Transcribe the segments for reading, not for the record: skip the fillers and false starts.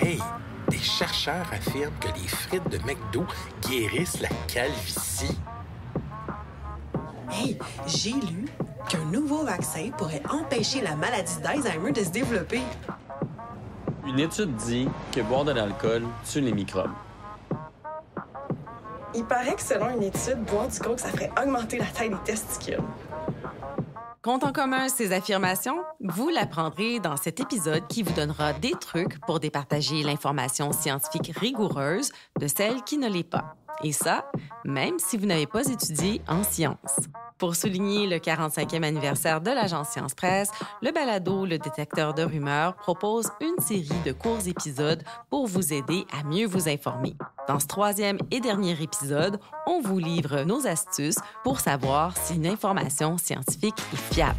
Hey, des chercheurs affirment que les frites de McDo guérissent la calvitie. Hey, j'ai lu qu'un nouveau vaccin pourrait empêcher la maladie d'Alzheimer de se développer. Une étude dit que boire de l'alcool tue les microbes. Il paraît que selon une étude, boire du coke, ça ferait augmenter la taille des testicules. Compte en commun ces affirmations, vous l'apprendrez dans cet épisode qui vous donnera des trucs pour départager l'information scientifique rigoureuse de celle qui ne l'est pas. Et ça, même si vous n'avez pas étudié en sciences. Pour souligner le 45e anniversaire de l'agence Science Presse, le balado Le Détecteur de rumeurs propose une série de courts épisodes pour vous aider à mieux vous informer. Dans ce 3e et dernier épisode, on vous livre nos astuces pour savoir si une information scientifique est fiable.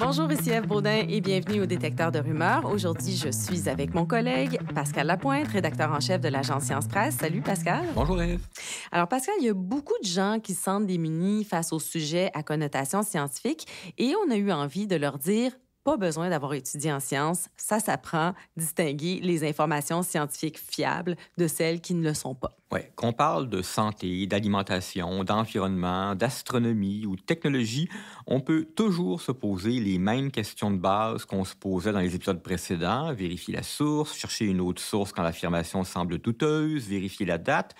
Bonjour, ici Ève Baudin et bienvenue au Détecteur de rumeurs. Aujourd'hui, je suis avec mon collègue Pascal Lapointe, rédacteur en chef de l'agence Science Presse. Salut Pascal. Bonjour Ève. Alors Pascal, il y a beaucoup de gens qui se sentent démunis face aux sujets à connotation scientifique et on a eu envie de leur dire pas besoin d'avoir étudié en sciences, ça s'apprend, distinguer les informations scientifiques fiables de celles qui ne le sont pas. Oui, qu'on parle de santé, d'alimentation, d'environnement, d'astronomie ou de technologie, on peut toujours se poser les mêmes questions de base qu'on se posait dans les épisodes précédents, vérifier la source, chercher une autre source quand l'affirmation semble douteuse, vérifier la date.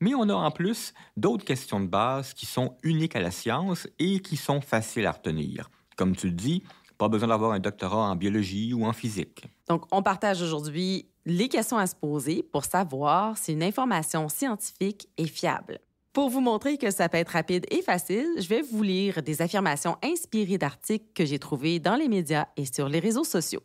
Mais on a en plus d'autres questions de base qui sont uniques à la science et qui sont faciles à retenir. Comme tu le dis, pas besoin d'avoir un doctorat en biologie ou en physique. Donc, on partage aujourd'hui les questions à se poser pour savoir si une information scientifique est fiable. Pour vous montrer que ça peut être rapide et facile, je vais vous lire des affirmations inspirées d'articles que j'ai trouvés dans les médias et sur les réseaux sociaux.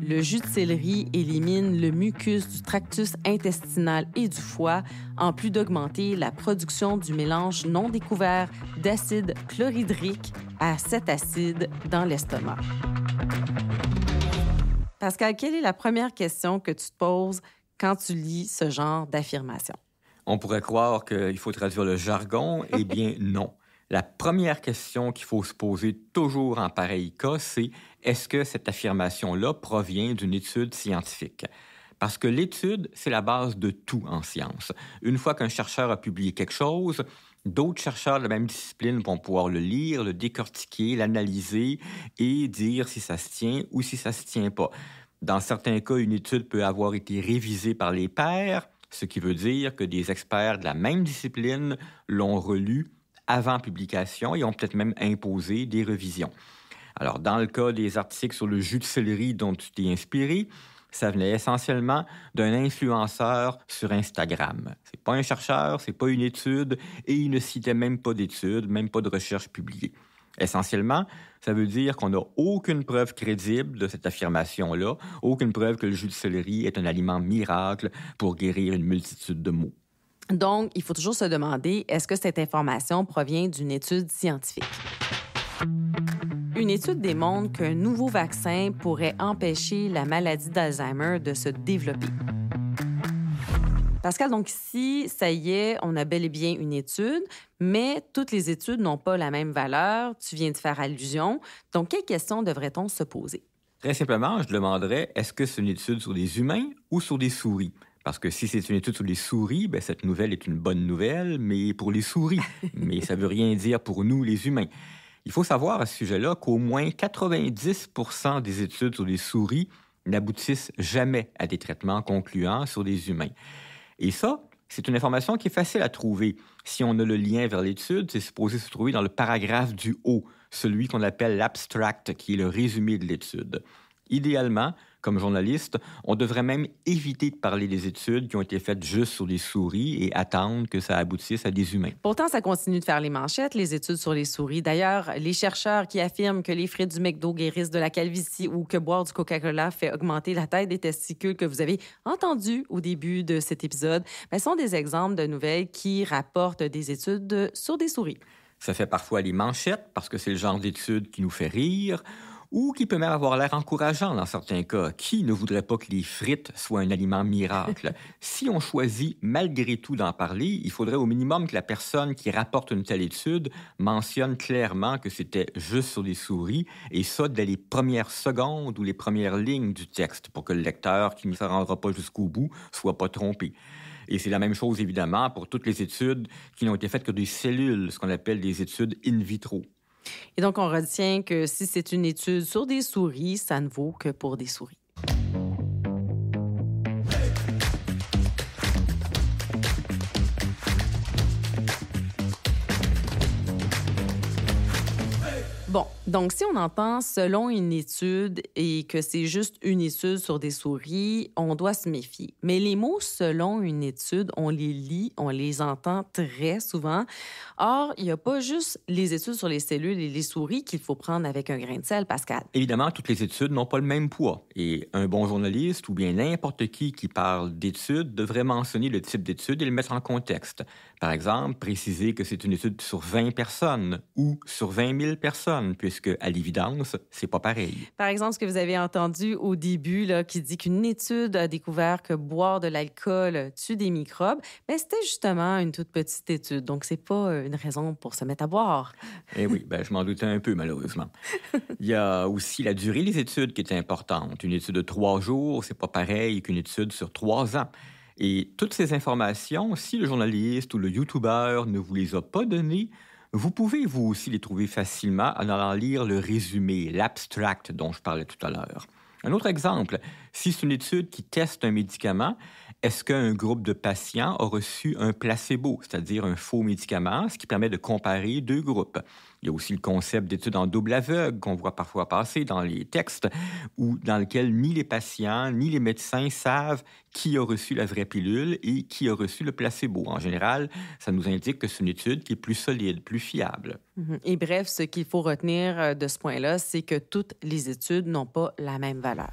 Le jus de céleri élimine le mucus du tractus intestinal et du foie, en plus d'augmenter la production du mélange non découvert d'acide chlorhydrique à cet acide dans l'estomac. Pascal, quelle est la première question que tu te poses quand tu lis ce genre d'affirmation? On pourrait croire qu'il faut traduire le jargon. Eh bien, non. La première question qu'il faut se poser toujours en pareil cas, c'est est-ce que cette affirmation-là provient d'une étude scientifique? Parce que l'étude, c'est la base de tout en science. Une fois qu'un chercheur a publié quelque chose, d'autres chercheurs de la même discipline vont pouvoir le lire, le décortiquer, l'analyser et dire si ça se tient ou si ça se tient pas. Dans certains cas, une étude peut avoir été révisée par les pairs, ce qui veut dire que des experts de la même discipline l'ont relue avant publication et ont peut-être même imposé des revisions. Alors, dans le cas des articles sur le jus de céleri dont tu t'es inspiré, ça venait essentiellement d'un influenceur sur Instagram. C'est pas un chercheur, c'est pas une étude, et il ne citait même pas d'études, même pas de recherche publiée. Essentiellement, ça veut dire qu'on n'a aucune preuve crédible de cette affirmation-là, aucune preuve que le jus de céleri est un aliment miracle pour guérir une multitude de maux. Donc, il faut toujours se demander, est-ce que cette information provient d'une étude scientifique? Une étude démontre qu'un nouveau vaccin pourrait empêcher la maladie d'Alzheimer de se développer. Pascal, donc ici, ça y est, on a bel et bien une étude, mais toutes les études n'ont pas la même valeur. Tu viens de faire allusion. Donc, quelles questions devrait-on se poser? Très simplement, je demanderais, est-ce que c'est une étude sur des humains ou sur des souris? Parce que si c'est une étude sur les souris, bien, cette nouvelle est une bonne nouvelle, mais pour les souris. Mais ça ne veut rien dire pour nous, les humains. Il faut savoir à ce sujet-là qu'au moins 90% des études sur les souris n'aboutissent jamais à des traitements concluants sur des humains. Et ça, c'est une information qui est facile à trouver. Si on a le lien vers l'étude, c'est supposé se trouver dans le paragraphe du haut, celui qu'on appelle l'abstract, qui est le résumé de l'étude. Idéalement, comme journaliste, on devrait même éviter de parler des études qui ont été faites juste sur les souris et attendre que ça aboutisse à des humains. Pourtant, ça continue de faire les manchettes, les études sur les souris. D'ailleurs, les chercheurs qui affirment que les frites du McDo guérissent de la calvitie ou que boire du Coca-Cola fait augmenter la taille des testicules que vous avez entendu au début de cet épisode, sont des exemples de nouvelles qui rapportent des études sur des souris. Ça fait parfois les manchettes parce que c'est le genre d'étude qui nous fait rire, ou qui peut même avoir l'air encourageant dans certains cas. Qui ne voudrait pas que les frites soient un aliment miracle? Si on choisit malgré tout d'en parler, il faudrait au minimum que la personne qui rapporte une telle étude mentionne clairement que c'était juste sur des souris, et ça dès les premières secondes ou les premières lignes du texte, pour que le lecteur qui ne se rendra pas jusqu'au bout soit pas trompé. Et c'est la même chose, évidemment, pour toutes les études qui n'ont été faites que des cellules, ce qu'on appelle des études in vitro. Et donc, on retient que si c'est une étude sur des souris, ça ne vaut que pour des souris. Bon, donc si on entend selon une étude et que c'est juste une étude sur des souris, on doit se méfier. Mais les mots selon une étude, on les lit, on les entend très souvent. Or, il n'y a pas juste les études sur les cellules et les souris qu'il faut prendre avec un grain de sel, Pascal. Évidemment, toutes les études n'ont pas le même poids. Et un bon journaliste ou bien n'importe qui parle d'études devrait mentionner le type d'étude et le mettre en contexte. Par exemple, préciser que c'est une étude sur 20 personnes ou sur 20 000 personnes, puisque, à l'évidence, c'est pas pareil. Par exemple, ce que vous avez entendu au début, là, qui dit qu'une étude a découvert que boire de l'alcool tue des microbes, bien, c'était justement une toute petite étude. Donc, c'est pas une raison pour se mettre à boire. Eh oui, je m'en doutais un peu, malheureusement. Il y a aussi la durée des études qui est importante. Une étude de 3 jours, c'est pas pareil qu'une étude sur 3 ans. Et toutes ces informations, si le journaliste ou le YouTuber ne vous les a pas données, vous pouvez vous aussi les trouver facilement en allant lire le résumé, l'abstract dont je parlais tout à l'heure. Un autre exemple, si c'est une étude qui teste un médicament, est-ce qu'un groupe de patients a reçu un placebo, c'est-à-dire un faux médicament, ce qui permet de comparer 2 groupes? Il y a aussi le concept d'études en double aveugle qu'on voit parfois passer dans les textes, dans lequel ni les patients ni les médecins savent qui a reçu la vraie pilule et qui a reçu le placebo. En général, ça nous indique que c'est une étude qui est plus solide, plus fiable. Et bref, ce qu'il faut retenir de ce point-là, c'est que toutes les études n'ont pas la même valeur.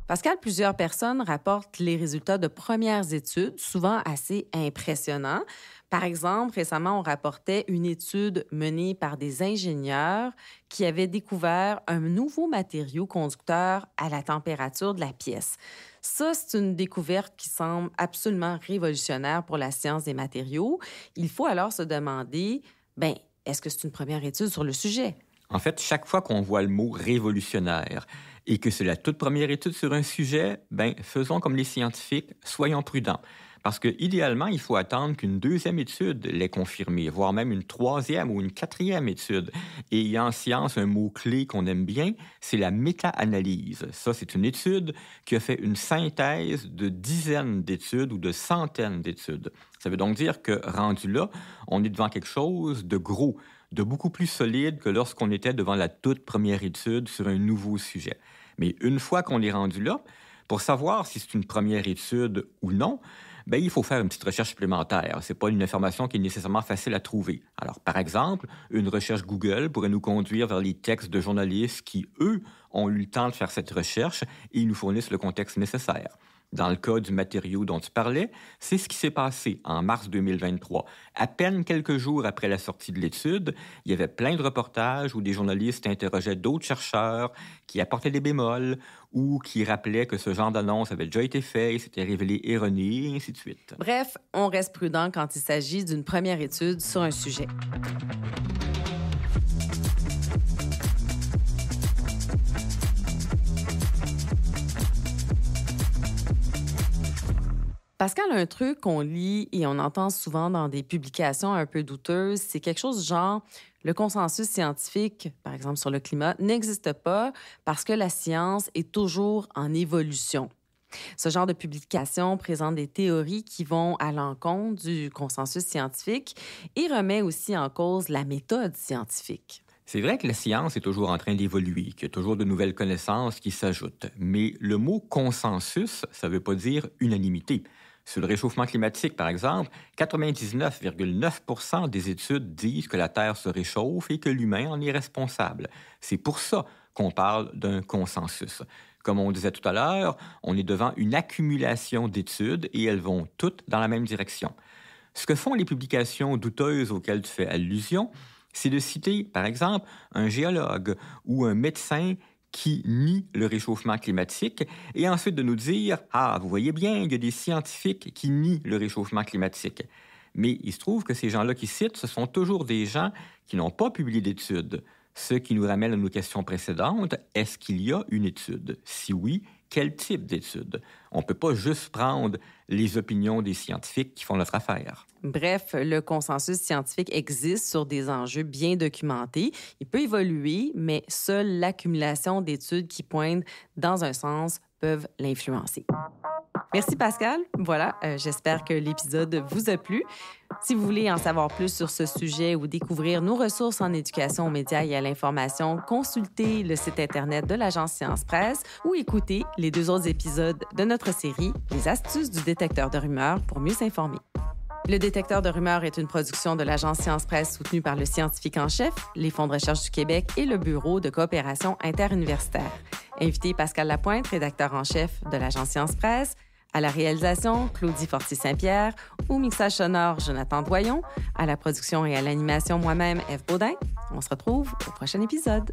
Pascal, plusieurs personnes rapportent les résultats de premières études, souvent assez impressionnants. Par exemple, récemment, on rapportait une étude menée par des ingénieurs qui avaient découvert un nouveau matériau conducteur à la température de la pièce. Ça, c'est une découverte qui semble absolument révolutionnaire pour la science des matériaux. Il faut alors se demander, est-ce que c'est une première étude sur le sujet? En fait, chaque fois qu'on voit le mot « révolutionnaire » et que c'est la toute première étude sur un sujet, faisons comme les scientifiques, soyons prudents. Parce que, idéalement, il faut attendre qu'une 2e étude l'ait confirmé, voire même une 3e ou une 4e étude. Et il y a en science un mot-clé qu'on aime bien, c'est la méta-analyse. Ça, c'est une étude qui a fait une synthèse de dizaines d'études ou de centaines d'études. Ça veut donc dire que, rendu là, on est devant quelque chose de gros, de beaucoup plus solide que lorsqu'on était devant la toute première étude sur un nouveau sujet. Mais une fois qu'on est rendu là, pour savoir si c'est une première étude ou non, il faut faire une petite recherche supplémentaire. Ce n'est pas une information qui est nécessairement facile à trouver. Alors, par exemple, une recherche Google pourrait nous conduire vers les textes de journalistes qui, eux, ont eu le temps de faire cette recherche et ils nous fournissent le contexte nécessaire. Dans le cas du matériau dont tu parlais, c'est ce qui s'est passé en mars 2023. À peine quelques jours après la sortie de l'étude, il y avait plein de reportages où des journalistes interrogeaient d'autres chercheurs qui apportaient des bémols ou qui rappelaient que ce genre d'annonce avait déjà été fait et s'était révélé erroné, et ainsi de suite. Bref, on reste prudent quand il s'agit d'une première étude sur un sujet. Pascal, un truc qu'on lit et on entend souvent dans des publications un peu douteuses, c'est quelque chose genre le consensus scientifique, par exemple sur le climat, n'existe pas parce que la science est toujours en évolution. Ce genre de publication présente des théories qui vont à l'encontre du consensus scientifique et remet aussi en cause la méthode scientifique. C'est vrai que la science est toujours en train d'évoluer, qu'il y a toujours de nouvelles connaissances qui s'ajoutent. Mais le mot consensus, ça ne veut pas dire unanimité. Sur le réchauffement climatique, par exemple, 99,9% des études disent que la Terre se réchauffe et que l'humain en est responsable. C'est pour ça qu'on parle d'un consensus. Comme on disait tout à l'heure, on est devant une accumulation d'études et elles vont toutes dans la même direction. Ce que font les publications douteuses auxquelles tu fais allusion, c'est de citer, par exemple, un géologue ou un médecin qui nie le réchauffement climatique et ensuite de nous dire « Ah, vous voyez bien, il y a des scientifiques qui nient le réchauffement climatique. » Mais il se trouve que ces gens-là qui citent, ce sont toujours des gens qui n'ont pas publié d'études. Ce qui nous ramène à nos questions précédentes, est-ce qu'il y a une étude? Si oui, quel type d'étude? On ne peut pas juste prendre les opinions des scientifiques qui font notre affaire. Bref, le consensus scientifique existe sur des enjeux bien documentés. Il peut évoluer, mais seule l'accumulation d'études qui pointent dans un sens peuvent l'influencer. Merci Pascal. Voilà, j'espère que l'épisode vous a plu. Si vous voulez en savoir plus sur ce sujet ou découvrir nos ressources en éducation aux médias et à l'information, consultez le site Internet de l'Agence Science Presse ou écoutez les 2 autres épisodes de notre série « Les astuces du détecteur de rumeurs » pour mieux s'informer. Le détecteur de rumeurs est une production de l'Agence Science Presse soutenue par le scientifique en chef, les Fonds de recherche du Québec et le Bureau de coopération interuniversitaire. Invité Pascal Lapointe, rédacteur en chef de l'Agence Science Presse. À la réalisation, Claudie Fortier-Saint-Pierre. Au mixage sonore, Jonathan Doyon. À la production et à l'animation, moi-même, Ève Baudin. On se retrouve au prochain épisode.